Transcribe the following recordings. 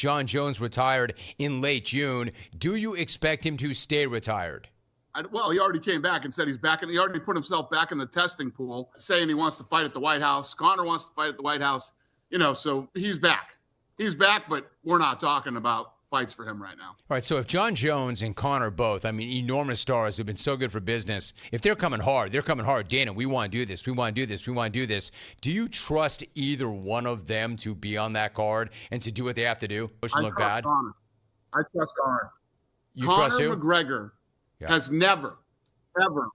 Jon Jones retired in late June. Do you expect him to stay retired? Well, he already came back and said he's back, and he already put himself back in the testing pool, saying he wants to fight at the White House. Conor wants to fight at the White House, so he's back. He's back, but we're not talking about fights for him right now. All right, so if Jon Jones and Conor both, enormous stars who've been so good for business, if they're coming hard, Dana, we want to do this, we want to do this, we want to do this. Do you trust either one of them to be on that card and to do what they have to do? Which look bad? Conor. I trust Conor. You trust who? Conor McGregor has never, ever,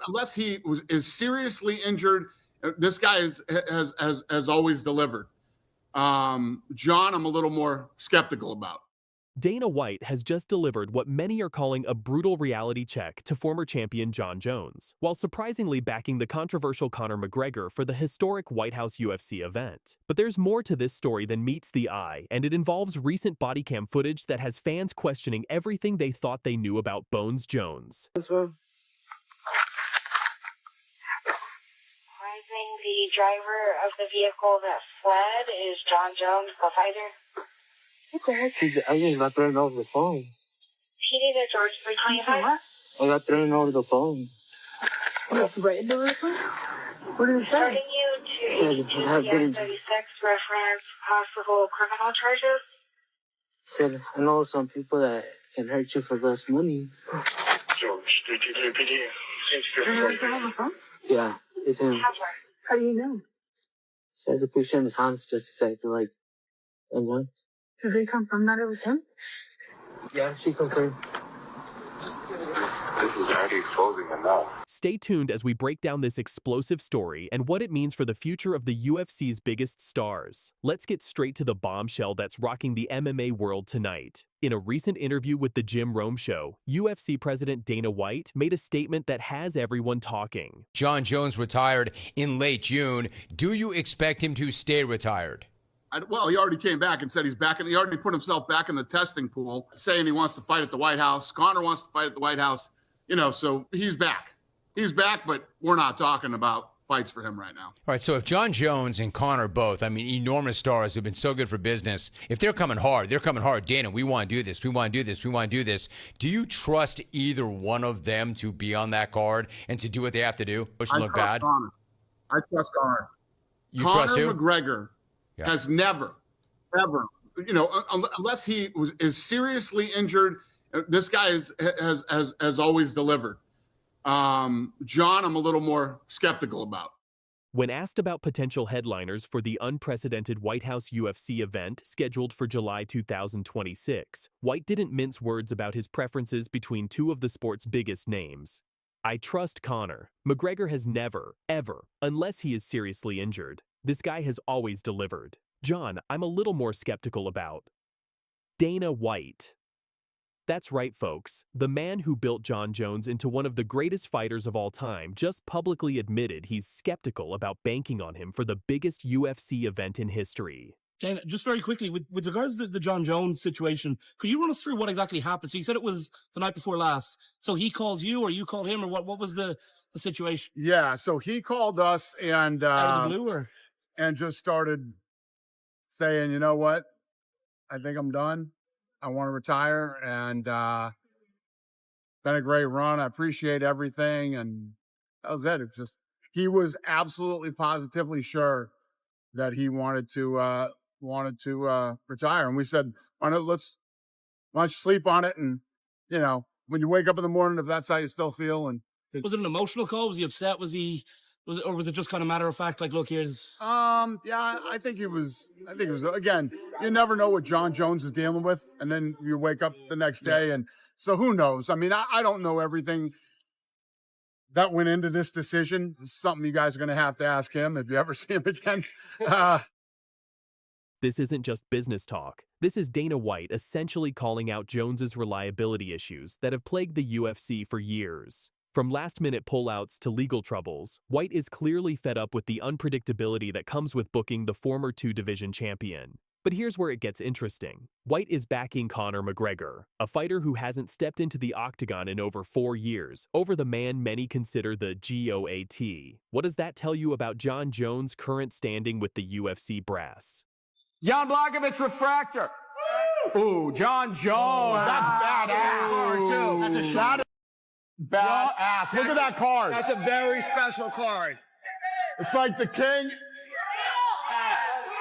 unless he is seriously injured, this guy has always delivered. Jon, I'm a little more skeptical about. Dana White has just delivered what many are calling a brutal reality check to former champion Jon Jones, while surprisingly backing the controversial Conor McGregor for the historic White House UFC event. But there's more to this story than meets the eye, and it involves recent body cam footage that has fans questioning everything they thought they knew about Bones Jones. The driver of the vehicle that fled is Jon Jones, the fighter. What the heck? I just got thrown over the phone. He needed George 325. I got thrown over the phone. Right into the phone? What did it say? Starting you to 36 reference possible criminal charges. Said, I know some people that can hurt you for less money. George 323 PD. Yeah, it's him. How do you know? She has a picture in his hands just exactly like that one. Did they confirm that it was him? Yeah, she confirmed. This is already exposing him now. Stay tuned as we break down this explosive story and what it means for the future of the UFC's biggest stars. Let's get straight to the bombshell that's rocking the MMA world tonight. In a recent interview with the Jim Rome Show, UFC President Dana White made a statement that has everyone talking. Jon Jones retired in late June. Do you expect him to stay retired? Well, he already came back and said he's back, and he already put himself back in the testing pool, saying he wants to fight at the White House. Conor wants to fight at the White House, so he's back. He's back, but we're not talking about fights for him right now. All right, so if Jon Jones and Conor both, enormous stars who've been so good for business, if they're coming hard, Dana, we want to do this, we want to do this, we want to do this. Do you trust either one of them to be on that card and to do what they have to do? Which look bad? Conor. I trust Conor. You trust who? Conor McGregor has never, ever, unless he is seriously injured, this guy has always delivered. Jon, I'm a little more skeptical about. When asked about potential headliners for the unprecedented White House UFC event scheduled for July 2026, White didn't mince words about his preferences between two of the sport's biggest names. I trust Conor. McGregor has never, ever, unless he is seriously injured. This guy has always delivered. Jon, I'm a little more skeptical about. Dana White. That's right, folks. The man who built Jon Jones into one of the greatest fighters of all time just publicly admitted he's skeptical about banking on him for the biggest UFC event in history. Dana, just very quickly, with regards to the Jon Jones situation, could you run us through what exactly happened? So you said it was the night before last. So he calls you or you called him, or what was the situation? Yeah, so he called us and Out of the blue, or? And just started saying, you know what, I think I'm done. I want to retire, and been a great run. I appreciate everything, and that was it. He was absolutely positively sure that he wanted to retire, and we said, why don't you sleep on it, and when you wake up in the morning, if that's how you still feel. And was it an emotional call? Was he upset? Was it just kind of matter of fact, like, look, here's... Yeah, I think it was, again, you never know what Jon Jones is dealing with, and then you wake up the next day, and so who knows? I don't know everything that went into this decision. It's something you guys are going to have to ask him if you ever see him again. This isn't just business talk. This is Dana White essentially calling out Jones's reliability issues that have plagued the UFC for years. From last-minute pullouts to legal troubles, White is clearly fed up with the unpredictability that comes with booking the former two-division champion. But here's where it gets interesting. White is backing Conor McGregor, a fighter who hasn't stepped into the octagon in over 4 years, over the man many consider the GOAT. What does that tell you about Jon Jones' current standing with the UFC brass? Jan Blachowicz refractor. Ooh, Jon Jones. That's badass. That's a shot. Badass. Look at that card. That's a very special card. It's like the king.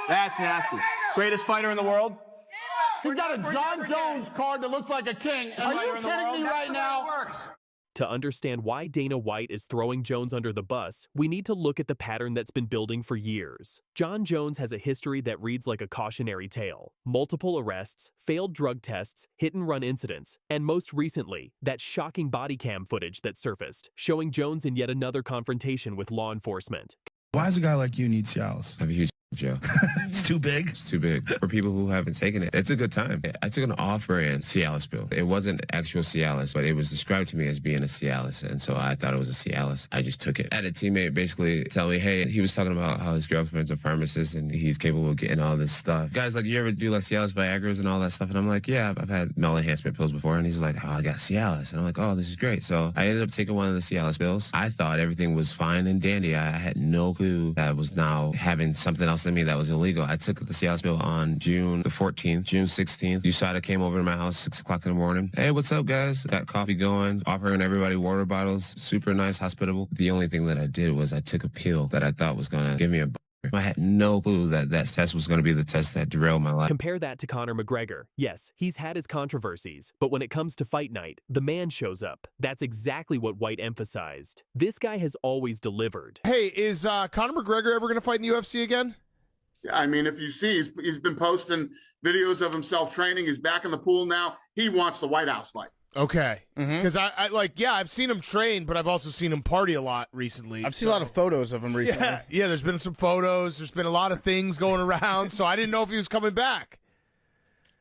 That's nasty. Greatest fighter in the world? He's got a Jon Jones card that looks like a king. Are you kidding me right now? To understand why Dana White is throwing Jones under the bus, we need to look at the pattern that's been building for years. Jon Jones has a history that reads like a cautionary tale. Multiple arrests, failed drug tests, hit-and-run incidents, and most recently, that shocking body cam footage that surfaced, showing Jones in yet another confrontation with law enforcement. Why does a guy like you need Cialis? I have a huge jail. It's too big? It's too big. For people who haven't taken it, it's a good time. I took an off-brand Cialis pill. It wasn't actual Cialis, but it was described to me as being a Cialis, and so I thought it was a Cialis. I just took it. I had a teammate basically tell me, hey, he was talking about how his girlfriend's a pharmacist and he's capable of getting all this stuff. Guys, like, you ever do like Cialis, Viagra's and all that stuff? And I'm like, yeah, I've had male enhancement pills before. And he's like, oh, I got Cialis. And I'm like, oh, this is great. So I ended up taking one of the Cialis pills. I thought everything was fine and dandy. I had no clue that I was now having something else in me that was illegal. I took the Cialis pill on June the 14th, June 16th. USADA came over to my house 6 o'clock in the morning. Hey, what's up, guys? Got coffee going, offering everybody water bottles. Super nice, hospitable. The only thing that I did was I took a pill that I thought was going to give me a I had no clue that that test was going to be the test that derailed my life. Compare that to Conor McGregor. Yes, he's had his controversies, but when it comes to fight night, the man shows up. That's exactly what White emphasized. This guy has always delivered. Hey, is Conor McGregor ever going to fight in the UFC again? I mean, if you see, he's been posting videos of himself training. He's back in the pool now. He wants the White House fight. Okay. Because I've seen him train, but I've also seen him party a lot recently. I've seen a lot of photos of him recently. Yeah, there's been some photos. There's been a lot of things going around, so I didn't know if he was coming back.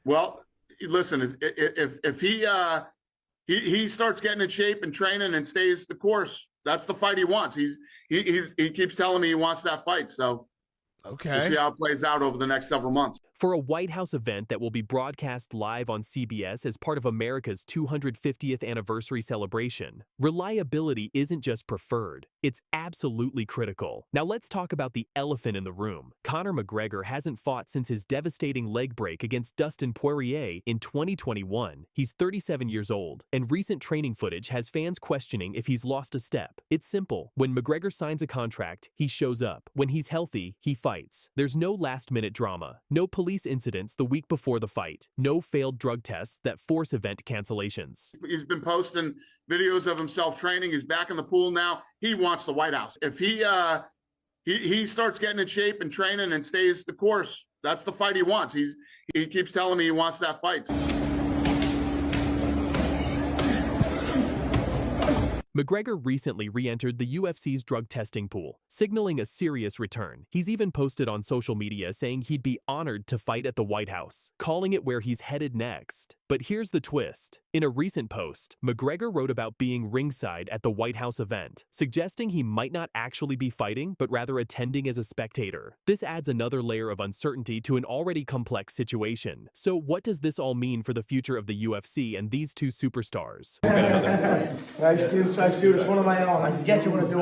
Well, listen, if he starts getting in shape and training and stays the course, that's the fight he wants. He keeps telling me he wants that fight, so okay. We'll see how it plays out over the next several months. For a White House event that will be broadcast live on CBS as part of America's 250th anniversary celebration, reliability isn't just preferred, it's absolutely critical. Now let's talk about the elephant in the room. Conor McGregor hasn't fought since his devastating leg break against Dustin Poirier in 2021. He's 37 years old, and recent training footage has fans questioning if he's lost a step. It's simple. When McGregor signs a contract, he shows up. When he's healthy, he fights. There's no last-minute drama, no police incidents the week before the fight, no failed drug tests that force event cancellations. He's been posting videos of himself training. He's back in the pool now. He wants the White House. If he starts getting in shape and training and stays the course, that's the fight he wants. He keeps telling me he wants that fight. McGregor recently re-entered the UFC's drug testing pool, signaling a serious return. He's even posted on social media saying he'd be honored to fight at the White House, calling it where he's headed next. But here's the twist. In a recent post, McGregor wrote about being ringside at the White House event, suggesting he might not actually be fighting, but rather attending as a spectator. This adds another layer of uncertainty to an already complex situation. So what does this all mean for the future of the UFC and these two superstars? Nice dude, it's one of my own. I get you want to do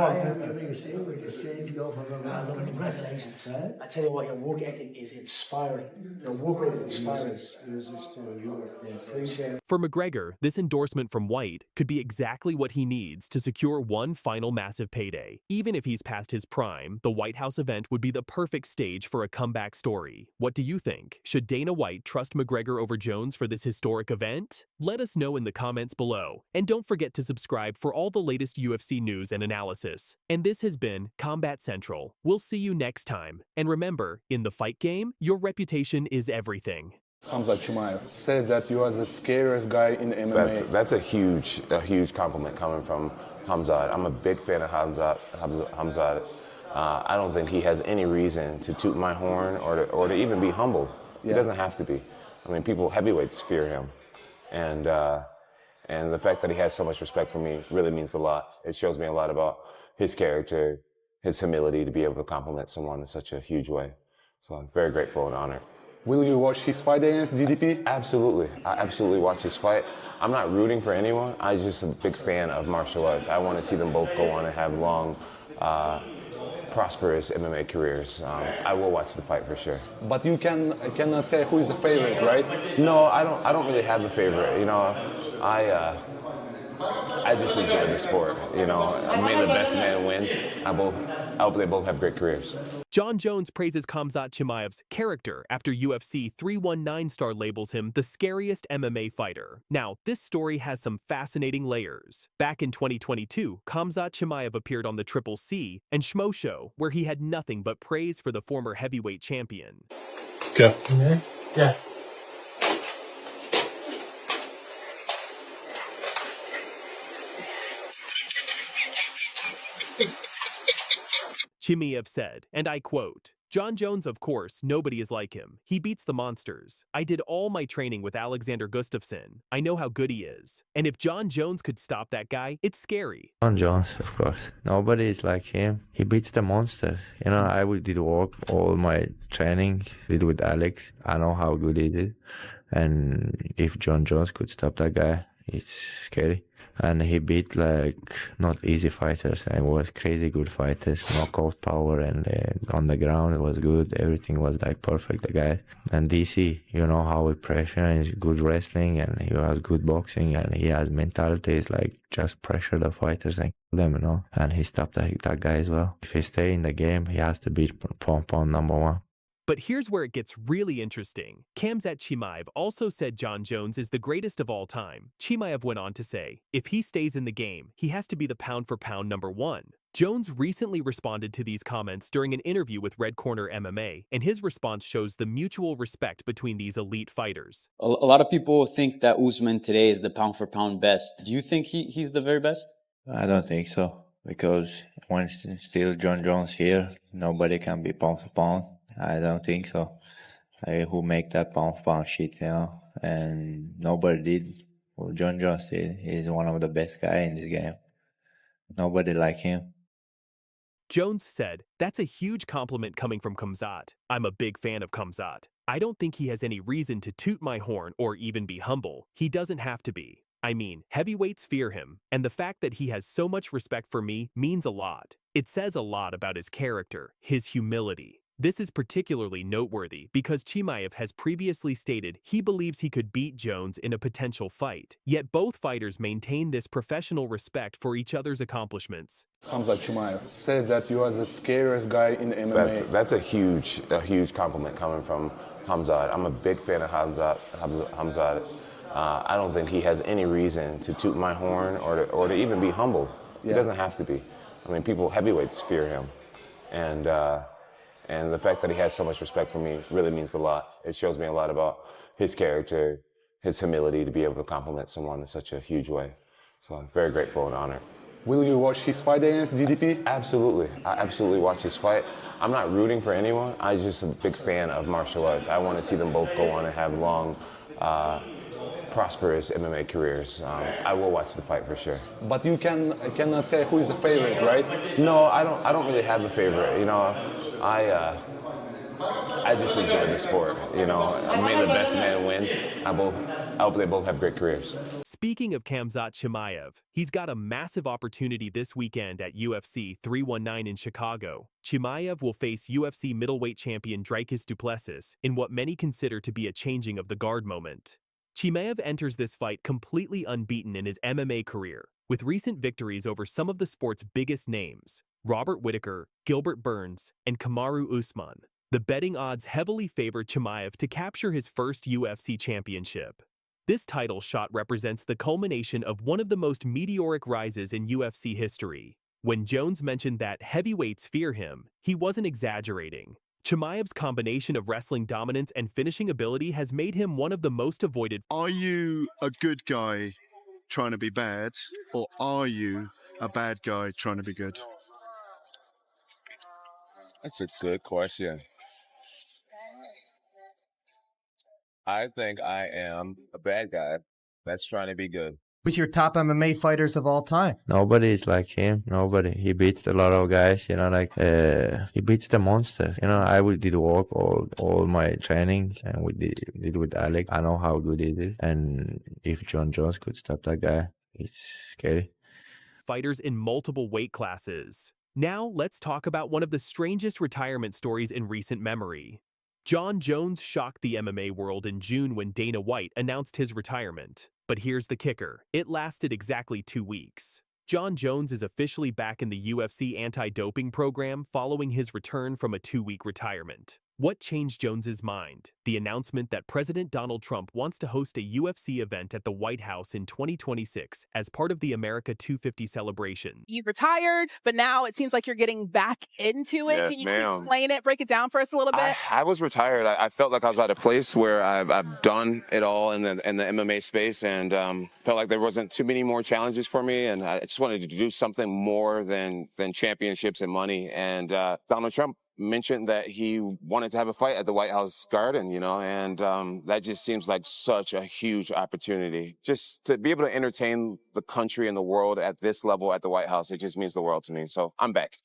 Congratulations, sir. I tell you what, your work ethic is inspiring. Your work rate is inspiring. Appreciate it. For McGregor, this endorsement from White could be exactly what he needs to secure one final massive payday. Even if he's past his prime, the White House event would be the perfect stage for a comeback story. What do you think? Should Dana White trust McGregor over Jones for this historic event? Let us know in the comments below. And don't forget to subscribe for all the latest UFC news and analysis. And this has been Combat Central. We'll see you next time. And remember, in the fight game, your reputation is everything. Khamzat Chimaev said that you are the scariest guy in MMA. That's a huge compliment coming from Khamzat. I'm a big fan of Khamzat. I don't think he has any reason to toot my horn or to even be humbled. He doesn't have to be. I mean, heavyweights fear him. And the fact that he has so much respect for me really means a lot. It shows me a lot about his character, his humility to be able to compliment someone in such a huge way. So I'm very grateful and honored. Will you watch his fight against DDP? Absolutely. I absolutely watch his fight. I'm not rooting for anyone. I'm just a big fan of martial arts. I want to see them both go on and have long prosperous MMA careers. I will watch the fight for sure. But you cannot say who is the favorite, right? No, I don't really have a favorite. You know, I just enjoy the sport. You know, may the best man win. I hope they both have great careers. Jon Jones praises Khamzat Chimaev's character after UFC 319 star labels him the scariest MMA fighter. Now, this story has some fascinating layers. Back in 2022, Khamzat Chimaev appeared on the Triple C and Schmo Show, where he had nothing but praise for the former heavyweight champion. Go. Yeah. Chimaev said, and I quote, "Jon Jones, of course, nobody is like him. He beats the monsters. I did all my training with Alexander Gustafsson. I know how good he is. And if Jon Jones could stop that guy, it's scary." Jon Jones, of course. Nobody is like him. He beats the monsters. You know, I did work all my training, did with Alex. I know how good he did. And if Jon Jones could stop that guy, it's scary. And he beat like not easy fighters. It was crazy good fighters, knockout power, and on the ground it was good. Everything was like perfect. The guy and DC, you know how he pressure and he's good wrestling, and he has good boxing, and he has mentality. It's like just pressure the fighters and kill them, you know. And he stopped that guy as well. If he stay in the game, he has to beat pound #1. But here's where it gets really interesting. Khamzat Chimaev also said Jon Jones is the greatest of all time. Chimaev went on to say, if he stays in the game, he has to be the pound-for-pound #1. Jones recently responded to these comments during an interview with Red Corner MMA, and his response shows the mutual respect between these elite fighters. A lot of people think that Usman today is the pound-for-pound best. Do you think he's the very best? I don't think so, because when still Jon Jones here, nobody can be pound-for-pound. I don't think so. Who make that pound-for-pound shit, you know? And nobody did. Well, Jon Jones did. He's one of the best guys in this game. Nobody like him. Jones said, "That's a huge compliment coming from Khamzat. I'm a big fan of Khamzat. I don't think he has any reason to toot my horn or even be humble. He doesn't have to be. I mean, heavyweights fear him, and the fact that he has so much respect for me means a lot. It says a lot about his character, his humility." This is particularly noteworthy because Chimaev has previously stated he believes he could beat Jones in a potential fight, yet both fighters maintain this professional respect for each other's accomplishments. Khamzat Chimaev said that you are the scariest guy in MMA. That's a huge compliment coming from Khamzat. I'm a big fan of Khamzat. I don't think he has any reason to toot my horn or to even be humble. He doesn't have to be. I mean, heavyweights fear him, and the fact that he has so much respect for me really means a lot. It shows me a lot about his character, his humility to be able to compliment someone in such a huge way. So I'm very grateful and honored. Will you watch his fight against DDP? Absolutely. I absolutely watch his fight. I'm not rooting for anyone. I'm just a big fan of martial arts. I want to see them both go on and have long, prosperous MMA careers. I will watch the fight for sure. But you cannot say who is the favorite, right? No, I don't really have a favorite. You know, I just enjoy the sport. You know, may the best man win. I hope they both have great careers. Speaking of Khamzat Chimaev, he's got a massive opportunity this weekend at UFC 319 in Chicago. Chimaev will face UFC middleweight champion Dricus du Plessis in what many consider to be a changing of the guard moment. Chimaev enters this fight completely unbeaten in his MMA career, with recent victories over some of the sport's biggest names, Robert Whittaker, Gilbert Burns, and Kamaru Usman. The betting odds heavily favor Chimaev to capture his first UFC championship. This title shot represents the culmination of one of the most meteoric rises in UFC history. When Jones mentioned that heavyweights fear him, he wasn't exaggerating. Chimaev's combination of wrestling dominance and finishing ability has made him one of the most avoided. Are you a good guy trying to be bad, or are you a bad guy trying to be good? That's a good question. I think I am a bad guy that's trying to be good. Who's your top MMA fighters of all time? Nobody is like him. Nobody. He beats a lot of guys, you know, like, he beats the monster. You know, I did work all my training, and we did with Alex. I know how good he is. And if Jon Jones could stop that guy, it's scary. Fighters in multiple weight classes. Now, let's talk about one of the strangest retirement stories in recent memory. Jon Jones shocked the MMA world in June when Dana White announced his retirement. But here's the kicker. It lasted exactly 2 weeks. Jon Jones is officially back in the UFC anti-doping program following his return from a 2-week retirement. What changed Jones's mind? The announcement that President Donald Trump wants to host a UFC event at the White House in 2026 as part of the America 250 celebration. You retired, but now it seems like you're getting back into it. Yes, Can you ma'am. just explain it, break it down for us a little bit? I was retired. I felt like I was at a place where I've done it all in the MMA space, and felt like there wasn't too many more challenges for me, and I just wanted to do something more than championships and money. And Donald Trump mentioned that he wanted to have a fight at the White House Garden, and that just seems like such a huge opportunity. Just to be able to entertain the country and the world at this level at the White House, it just means the world to me. So I'm back.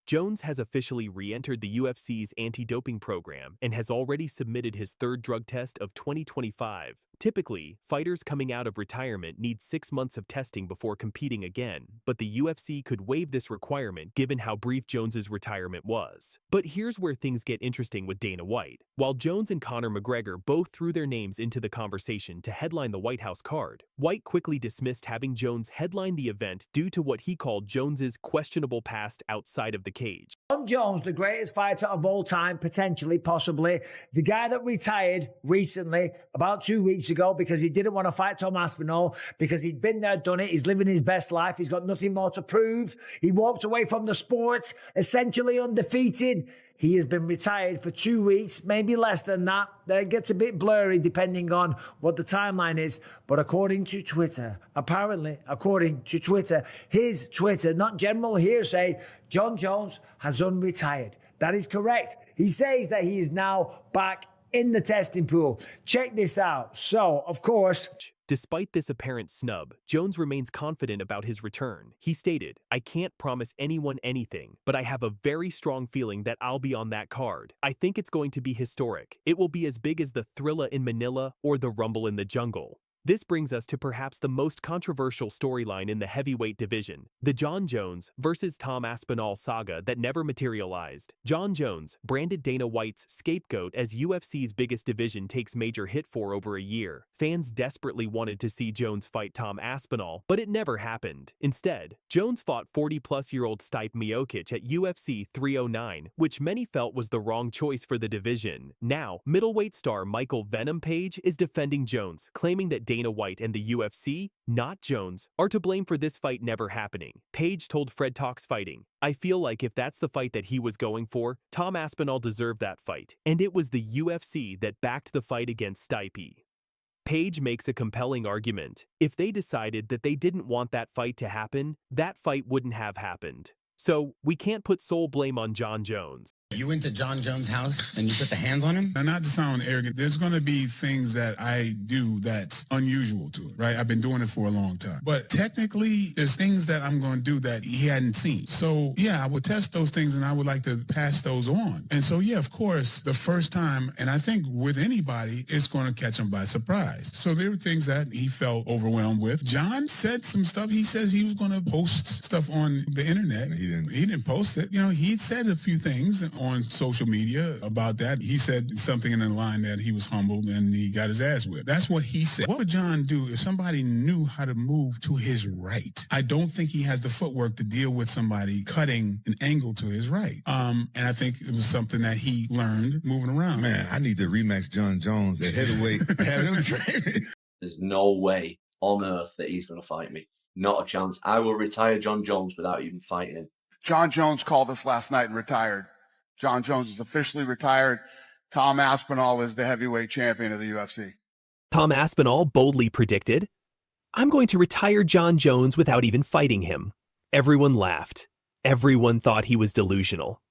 Jones has officially re-entered the UFC's anti-doping program and has already submitted his third drug test of 2025. Typically, fighters coming out of retirement need 6 months of testing before competing again, but the UFC could waive this requirement given how brief Jones's retirement was. But here's where things get interesting with Dana White. While Jones and Conor McGregor both threw their names into the conversation to headline the White House card, White quickly dismissed having Jones headline the event due to what he called Jones's questionable past outside of the cage. Jon Jones, the greatest fighter of all time, potentially, possibly. The guy that retired recently, about 2 weeks ago, because he didn't want to fight Tom Aspinall, because he'd been there, done it. He's living his best life. He's got nothing more to prove. He walked away from the sport, essentially undefeated. He has been retired for 2 weeks, maybe less than that. That gets a bit blurry depending on what the timeline is. But according to Twitter, apparently, according to Twitter, his Twitter, not general hearsay, Jon Jones has unretired. That is correct. He says that he is now back in the testing pool. Check this out. So, of course, despite this apparent snub, Jones remains confident about his return. He stated, "I can't promise anyone anything, but I have a very strong feeling that I'll be on that card. I think it's going to be historic. It will be as big as the Thrilla in Manila or the Rumble in the Jungle." This brings us to perhaps the most controversial storyline in the heavyweight division, the Jon Jones versus Tom Aspinall saga that never materialized. Jon Jones, branded Dana White's scapegoat as UFC's biggest division takes major hit for over a year. Fans desperately wanted to see Jones fight Tom Aspinall, but it never happened. Instead, Jones fought 40-plus-year-old Stipe Miocic at UFC 309, which many felt was the wrong choice for the division. Now, middleweight star Michael Venom Page is defending Jones, claiming that Dana White and the UFC, not Jones, are to blame for this fight never happening. Page told Fred Talks Fighting, "I feel like if that's the fight that he was going for, Tom Aspinall deserved that fight, and it was the UFC that backed the fight against Stipe." Page makes a compelling argument. If they decided that they didn't want that fight to happen, that fight wouldn't have happened. So, we can't put sole blame on Jon Jones. You went to Jon Jones' house and you put the hands on him? Now, not to sound arrogant, there's going to be things that I do that's unusual to it, right? I've been doing it for a long time. But technically, there's things that I'm going to do that he hadn't seen. So, yeah, I would test those things and I would like to pass those on. And so, yeah, of course, the first time, and I think with anybody, it's going to catch him by surprise. So there were things that he felt overwhelmed with. Jon said some stuff. He says he was going to post stuff on the internet. He didn't post it. You know, he said a few things on social media about that. He said something in the line that he was humbled and he got his ass whipped. That's what he said. What would Jon do if somebody knew how to move to his right? I don't think he has the footwork to deal with somebody cutting an angle to his right. And I think it was something that he learned moving around. Man, I need to rematch Jon Jones at heavyweight. Have him train. There's no way on earth that he's going to fight me. Not a chance. I will retire Jon Jones without even fighting him. Jon Jones called us last night and retired. Jon Jones is officially retired. Tom Aspinall is the heavyweight champion of the UFC. Tom Aspinall boldly predicted, "I'm going to retire Jon Jones without even fighting him." Everyone laughed. Everyone thought he was delusional.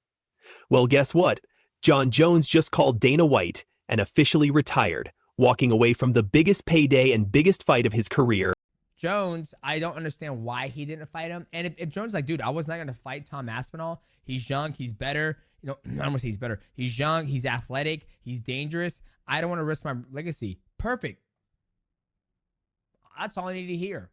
Well, guess what? Jon Jones just called Dana White and officially retired, walking away from the biggest payday and biggest fight of his career. Jones, I don't understand why he didn't fight him. And if Jones is like, dude, I was not going to fight Tom Aspinall. He's young. He's better. You know, I don't want to say he's better. He's young. He's athletic. He's dangerous. I don't want to risk my legacy. Perfect. That's all I need to hear.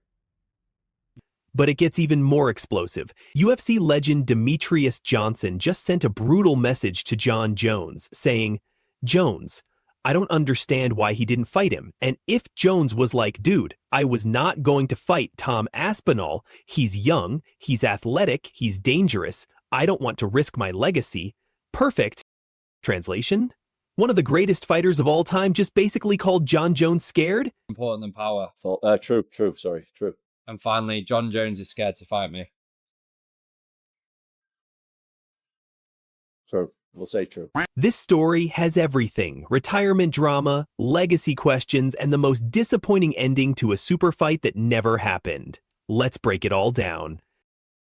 But it gets even more explosive. UFC legend Demetrius Johnson just sent a brutal message to Jon Jones saying, "Jones, I don't understand why he didn't fight him. And if Jones was like, dude, I was not going to fight Tom Aspinall. He's young, he's athletic, he's dangerous. I don't want to risk my legacy." Perfect. Translation? One of the greatest fighters of all time just basically called Jon Jones scared? Important than power. True. And finally, Jon Jones is scared to fight me. True. We'll say true. This story has everything: retirement drama, legacy questions, and the most disappointing ending to a super fight that never happened. Let's break it all down.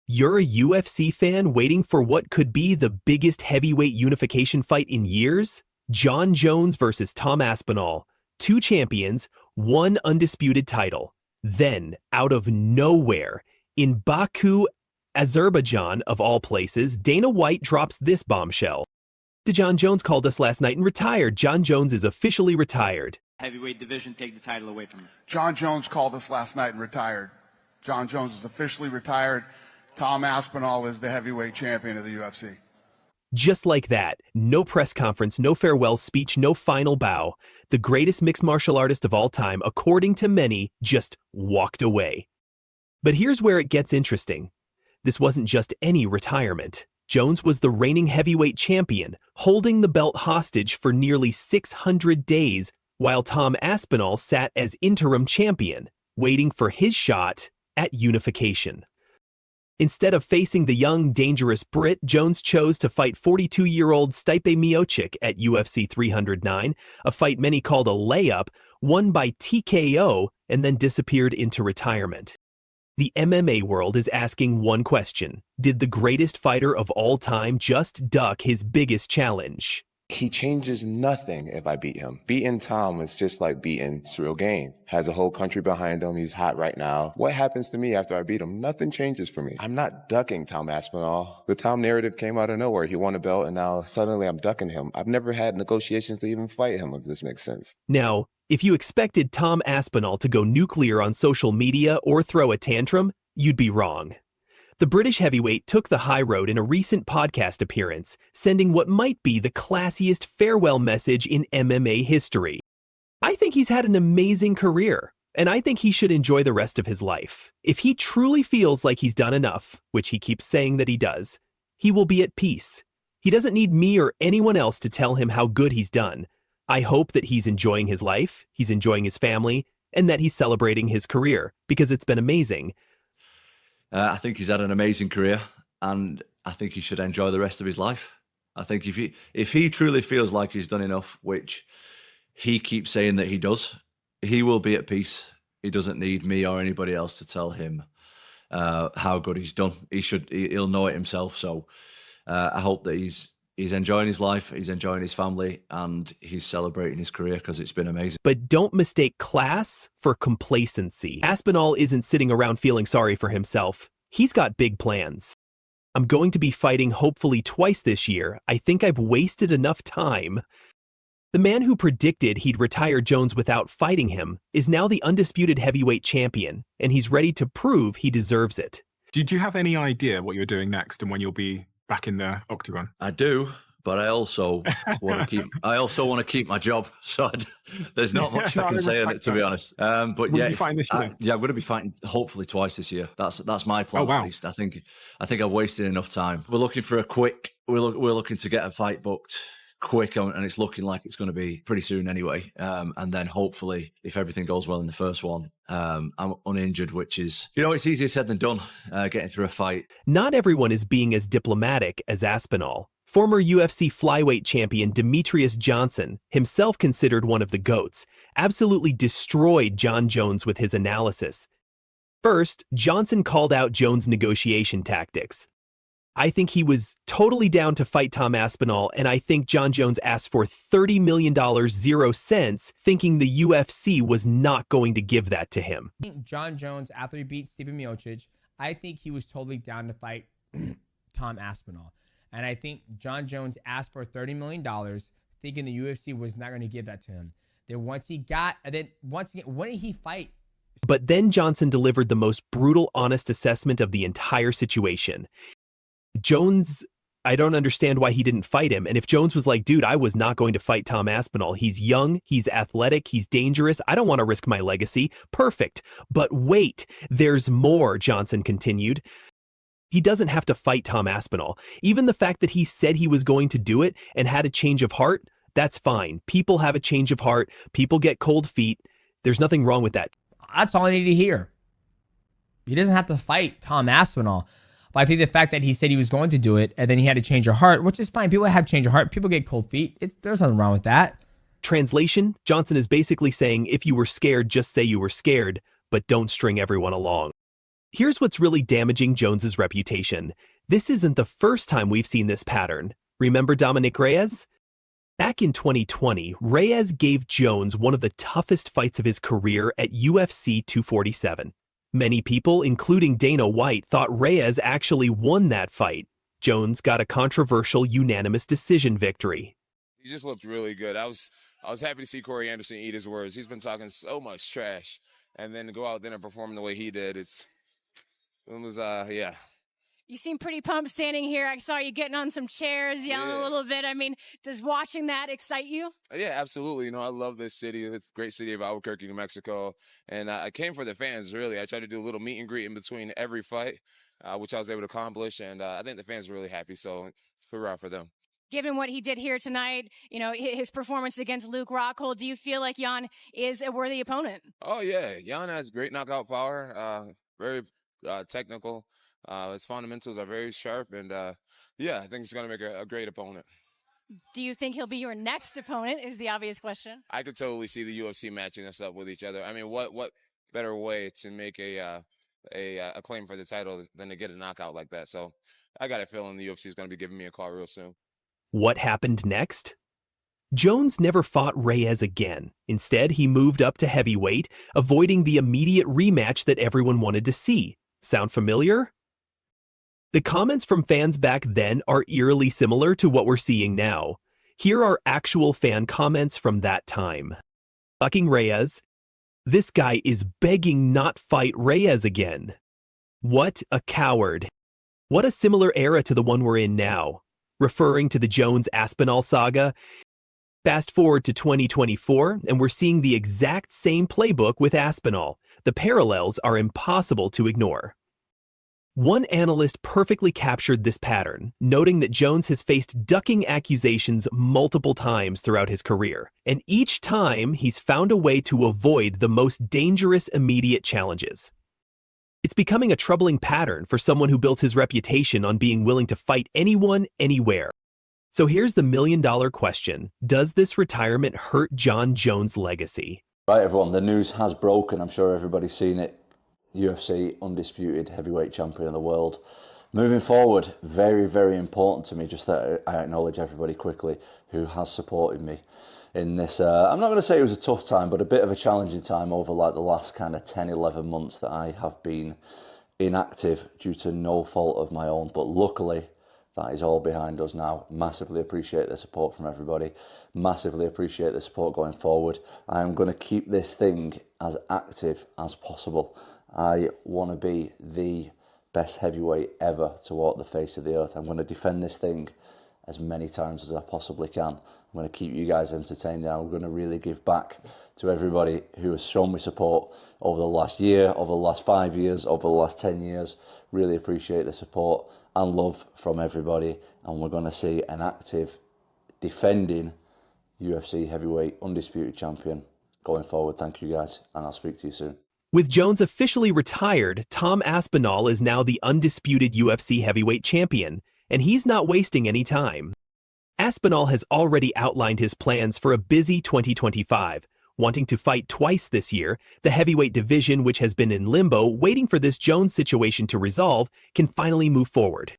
You're a UFC fan waiting for what could be the biggest heavyweight unification fight in years? Jon Jones versus Tom Aspinall. 2 champions, 1 undisputed title. Then, out of nowhere, in Baku, Azerbaijan of all places, Dana White drops this bombshell. Jon Jones called us last night and retired. Jon Jones is officially retired. Heavyweight division, take the title away from him. Jon Jones called us last night and retired. Jon Jones is officially retired. Tom Aspinall is the heavyweight champion of the UFC. Just like that, no press conference, no farewell speech, no final bow. The greatest mixed martial artist of all time, according to many, just walked away. But here's where it gets interesting. This wasn't just any retirement. Jones was the reigning heavyweight champion, holding the belt hostage for nearly 600 days, while Tom Aspinall sat as interim champion, waiting for his shot at unification. Instead of facing the young, dangerous Brit, Jones chose to fight 42-year-old Stipe Miocic at UFC 309, a fight many called a layup, won by TKO, and then disappeared into retirement. The MMA world is asking one question: did the greatest fighter of all time just duck his biggest challenge? He changes nothing if I beat him. Beating Tom is just like beating Cyril Gain. Has a whole country behind him. He's hot right now. What happens to me after I beat him? Nothing changes for me. I'm not ducking Tom Aspinall. The Tom narrative came out of nowhere. He won a belt and now suddenly I'm ducking him. I've never had negotiations to even fight him, if this makes sense. Now, if you expected Tom Aspinall to go nuclear on social media or throw a tantrum, you'd be wrong. The British heavyweight took the high road in a recent podcast appearance, sending what might be the classiest farewell message in MMA history. I think he's had an amazing career, and I think he should enjoy the rest of his life. If he truly feels like he's done enough, which he keeps saying that he does, he will be at peace. He doesn't need me or anyone else to tell him how good he's done. I hope that he's enjoying his life, he's enjoying his family, and that he's celebrating his career, because it's been amazing. I think he's had an amazing career, and I think he should enjoy the rest of his life. I think if he truly feels like he's done enough, which he keeps saying that he does, he will be at peace. He doesn't need me or anybody else to tell him how good he's done. He'll know it himself. So I hope that he's enjoying his life, he's enjoying his family, and he's celebrating his career because it's been amazing. But don't mistake class for complacency. Aspinall isn't sitting around feeling sorry for himself. He's got big plans. I'm going to be fighting hopefully twice this year. I think I've wasted enough time. The man who predicted he'd retire Jones without fighting him is now the undisputed heavyweight champion, and he's ready to prove he deserves it. Did you have any idea what you're doing next and when you'll be back in the octagon? I do, but I also want to keep my job. So there's not much I can say on it, to be honest. But Will you be fighting this year? I'm going to be fighting hopefully twice this year. That's my plan. Oh, wow. At least I think I've wasted enough time. We're looking for a quick. We're looking to get a fight booked quick, and it's looking like it's going to be pretty soon anyway. And then hopefully, if everything goes well in the first one, I'm uninjured, which is, it's easier said than done, getting through a fight. Not everyone is being as diplomatic as Aspinall. Former UFC flyweight champion Demetrius Johnson, himself considered one of the GOATs, absolutely destroyed Jon Jones with his analysis. First, Johnson called out Jones' negotiation tactics. I think he was totally down to fight Tom Aspinall, and I think Jon Jones asked for $30 million, 0 cents, thinking the UFC was not going to give that to him. Jon Jones, after he beat Stipe Miocic, I think he was totally down to fight Tom Aspinall. And I think Jon Jones asked for $30 million, thinking the UFC was not going to give that to him. Then once again, when did he fight But then Johnson delivered the most brutal, honest assessment of the entire situation. Jones, I don't understand why he didn't fight him. And if Jones was like, dude, I was not going to fight Tom Aspinall. He's young, he's athletic, he's dangerous. I don't want to risk my legacy. Perfect. But wait, there's more, Johnson continued. He doesn't have to fight Tom Aspinall. Even the fact that he said he was going to do it and had a change of heart, that's fine. People have a change of heart. People get cold feet. There's nothing wrong with that. That's all I need to hear. He doesn't have to fight Tom Aspinall. But I think the fact that he said he was going to do it and then he had to change of heart, which is fine. People have change of heart. People get cold feet. There's nothing wrong with that. Translation, Johnson is basically saying if you were scared, just say you were scared, but don't string everyone along. Here's what's really damaging Jones's reputation. This isn't the first time we've seen this pattern. Remember Dominic Reyes? Back in 2020, Reyes gave Jones one of the toughest fights of his career at UFC 247. Many people, including Dana White, thought Reyes actually won that fight. Jones got a controversial unanimous decision victory. He just looked really good. I was happy to see Corey Anderson eat his words. He's been talking so much trash, and then to go out there and perform the way he did, yeah. You seem pretty pumped standing here. I saw you getting on some chairs, yelling a little bit. I mean, does watching that excite you? Yeah, absolutely. You know, I love this city. It's a great city of Albuquerque, New Mexico. And I came for the fans, really. I tried to do a little meet and greet in between every fight, which I was able to accomplish. And I think the fans are really happy. So hurrah for them. Given what he did here tonight, you know, his performance against Luke Rockhold, do you feel like Jon is a worthy opponent? Oh, yeah. Jon has great knockout power, very technical. His fundamentals are very sharp, and yeah, I think he's going to make a great opponent. Do you think he'll be your next opponent is the obvious question. I could totally see the UFC matching us up with each other. I mean, what better way to make a claim for the title than to get a knockout like that? So I got a feeling the UFC is going to be giving me a call real soon. What happened next? Jones never fought Reyes again. Instead, he moved up to heavyweight, avoiding the immediate rematch that everyone wanted to see. Sound familiar? The comments from fans back then are eerily similar to what we're seeing now. Here are actual fan comments from that time. Fucking Reyes. This guy is begging not fight Reyes again. What a coward. What a similar era to the one we're in now. Referring to the Jones-Aspinall saga. Fast forward to 2024, and we're seeing the exact same playbook with Aspinall. The parallels are impossible to ignore. One analyst perfectly captured this pattern, noting that Jones has faced ducking accusations multiple times throughout his career, and each time he's found a way to avoid the most dangerous immediate challenges. It's becoming a troubling pattern for someone who built his reputation on being willing to fight anyone, anywhere. So here's the million-dollar question. Does this retirement hurt Jon Jones' legacy? Right, everyone, the news has broken. I'm sure everybody's seen it. UFC undisputed heavyweight champion of the world. Moving forward, very, very important to me, just that I acknowledge everybody quickly who has supported me in this. I'm not going to say it was a tough time, but a bit of a challenging time over like the last kind of 10, 11 months that I have been inactive due to no fault of my own. But luckily, that is all behind us now. Massively appreciate the support from everybody. Massively appreciate the support going forward. I am going to keep this thing as active as possible. I want to be the best heavyweight ever to walk the face of the earth. I'm going to defend this thing as many times as I possibly can. I'm going to keep you guys entertained. I'm going to really give back to everybody who has shown me support over the last year, over the last 5 years, over the last 10 years. Really appreciate the support and love from everybody. And we're going to see an active, defending UFC heavyweight undisputed champion going forward. Thank you guys, and I'll speak to you soon. With Jones officially retired, Tom Aspinall is now the undisputed UFC heavyweight champion, and he's not wasting any time. Aspinall has already outlined his plans for a busy 2025, wanting to fight twice this year. The heavyweight division, which has been in limbo, waiting for this Jones situation to resolve, can finally move forward.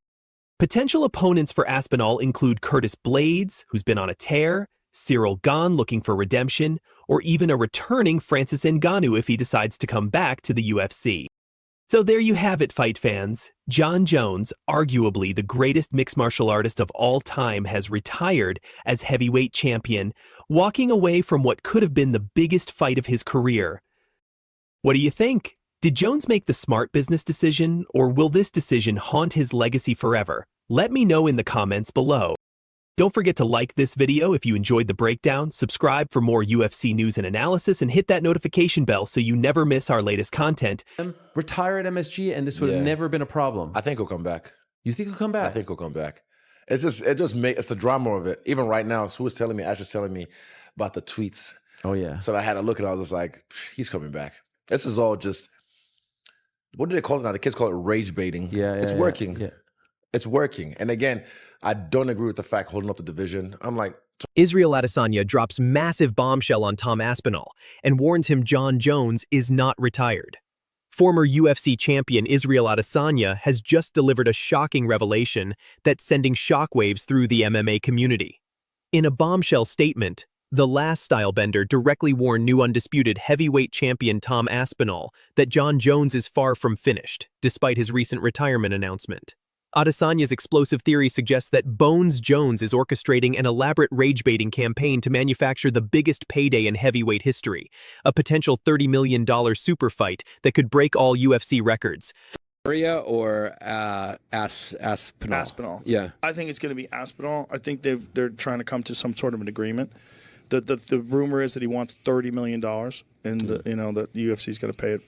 Potential opponents for Aspinall include Curtis Blades, who's been on a tear, Cyril Gane looking for redemption, or even a returning Francis Ngannou if he decides to come back to the UFC. So there you have it, fight fans. Jon Jones, arguably the greatest mixed martial artist of all time, has retired as heavyweight champion, walking away from what could have been the biggest fight of his career. What do you think? Did Jones make the smart business decision, or will this decision haunt his legacy forever? Let me know in the comments below. Don't forget to like this video if you enjoyed the breakdown, subscribe for more UFC news and analysis, and hit that notification bell so you never miss our latest content. Retire at MSG, and this would have never been a problem. I think he'll come back. You think he'll come back? I think he'll come back. It's the drama of it. Even right now, who was telling me? Ash was telling me about the tweets. Oh yeah. So I had to look at it. I was just like, he's coming back. This is all just, what do they call it now? The kids call it rage baiting. Yeah, it's working. Yeah. It's working. And again, I don't agree with the fact holding up the division. I'm like, Israel Adesanya drops massive bombshell on Tom Aspinall and warns him Jon Jones is not retired. Former UFC champion Israel Adesanya has just delivered a shocking revelation that's sending shockwaves through the MMA community. In a bombshell statement, the last stylebender directly warned new undisputed heavyweight champion Tom Aspinall that Jon Jones is far from finished, despite his recent retirement announcement. Adesanya's explosive theory suggests that Bones Jones is orchestrating an elaborate rage-baiting campaign to manufacture the biggest payday in heavyweight history, a potential $30 million super fight that could break all UFC records. Or Aspinall? Aspinall. Yeah. I think it's going to be Aspinall. I think they're trying to come to some sort of an agreement. The rumor is that he wants $30 million, and that the UFC is going to pay it.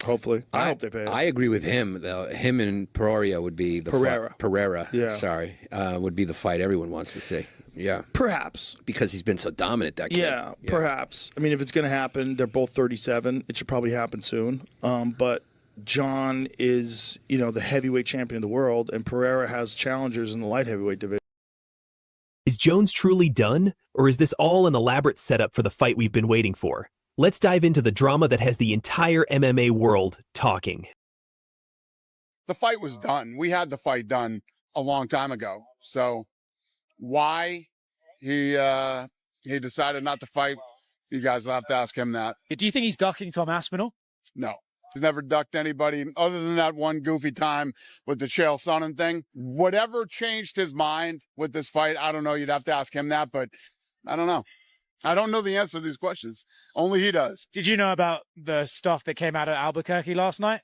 Hopefully, I hope they pay it. I agree with him. Though him and Pereira would be the Pereira. Yeah. Sorry, would be the fight everyone wants to see. Yeah, perhaps because he's been so dominant. That kid. Yeah, perhaps. I mean, if it's going to happen, they're both 37. It should probably happen soon. But Jon is, the heavyweight champion of the world, and Pereira has challengers in the light heavyweight division. Is Jones truly done, or is this all an elaborate setup for the fight we've been waiting for? Let's dive into the drama that has the entire MMA world talking. The fight was done. We had the fight done a long time ago. So why he decided not to fight, you guys will have to ask him that. Do you think he's ducking Tom Aspinall? No. He's never ducked anybody other than that one goofy time with the Chael Sonnen thing. Whatever changed his mind with this fight, I don't know. You'd have to ask him that, but I don't know. I don't know the answer to these questions. Only he does. Did you know about the stuff that came out of Albuquerque last night?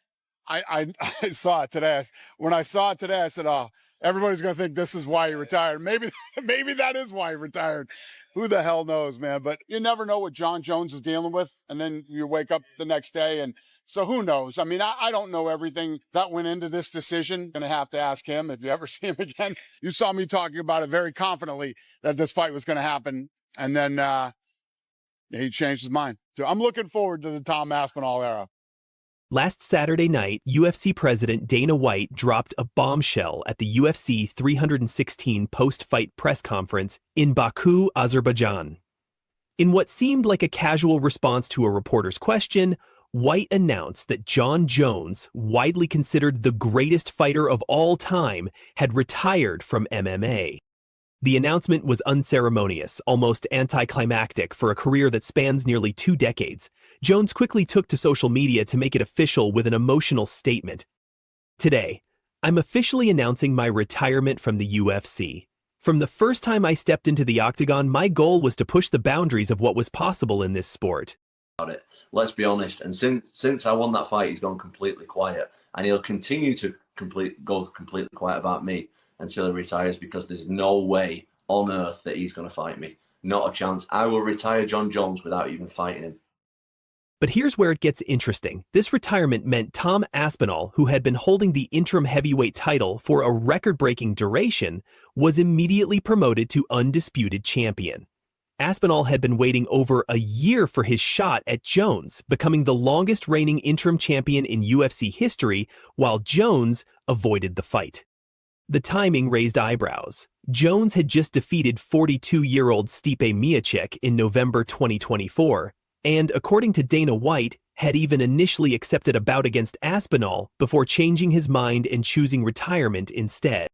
I saw it today. When I saw it today, I said, oh, everybody's going to think this is why he retired. Maybe that is why he retired. Who the hell knows, man? But you never know what Jon Jones is dealing with. And then you wake up the next day. And so who knows? I mean, I don't know everything that went into this decision. Going to have to ask him if you ever see him again. You saw me talking about it very confidently that this fight was going to happen. And then he changed his mind. So I'm looking forward to the Tom Aspinall era. Last Saturday night, UFC President Dana White dropped a bombshell at the UFC 316 post-fight press conference in Baku, Azerbaijan. In what seemed like a casual response to a reporter's question, White announced that Jon Jones, widely considered the greatest fighter of all time, had retired from MMA. The announcement was unceremonious, almost anticlimactic for a career that spans nearly 2 decades. Jones quickly took to social media to make it official with an emotional statement. Today, I'm officially announcing my retirement from the UFC. From the first time I stepped into the octagon, my goal was to push the boundaries of what was possible in this sport. Let's be honest, and since I won that fight, he's gone completely quiet, and he'll continue to go completely quiet about me until he retires, because there's no way on earth that he's going to fight me. Not a chance. I will retire Jon Jones without even fighting him. But here's where it gets interesting. This retirement meant Tom Aspinall, who had been holding the interim heavyweight title for a record-breaking duration, was immediately promoted to undisputed champion. Aspinall had been waiting over a year for his shot at Jones, becoming the longest reigning interim champion in UFC history, while Jones avoided the fight. The timing raised eyebrows. Jones had just defeated 42-year-old Stipe Miocic in November 2024, and according to Dana White, had even initially accepted a bout against Aspinall before changing his mind and choosing retirement instead.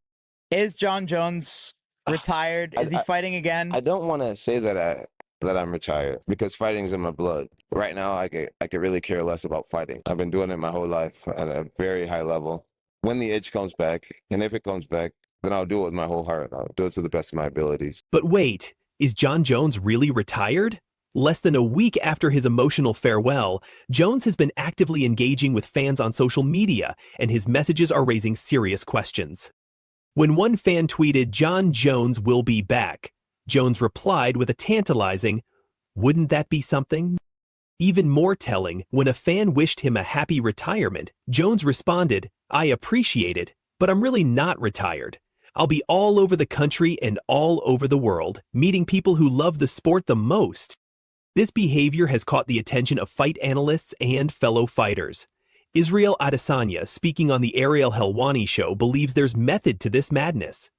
Is Jon Jones retired? Is he fighting again? I don't want to say that I'm retired, because fighting's in my blood. Right now, I could really care less about fighting. I've been doing it my whole life at a very high level. When the itch comes back, and if it comes back, then I'll do it with my whole heart. I'll do it to the best of my abilities. But wait, is Jon Jones really retired? Less than a week after his emotional farewell, Jones has been actively engaging with fans on social media, and his messages are raising serious questions. When one fan tweeted, "Jon Jones will be back," Jones replied with a tantalizing, "Wouldn't that be something?" Even more telling, when a fan wished him a happy retirement, Jones responded, "I appreciate it, but I'm really not retired. I'll be all over the country and all over the world, meeting people who love the sport the most." This behavior has caught the attention of fight analysts and fellow fighters. Israel Adesanya, speaking on the Ariel Helwani show, believes there's method to this madness.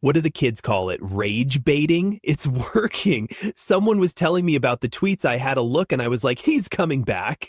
What do the kids call it? Rage baiting? It's working. Someone was telling me about the tweets. I had a look and I was like, he's coming back.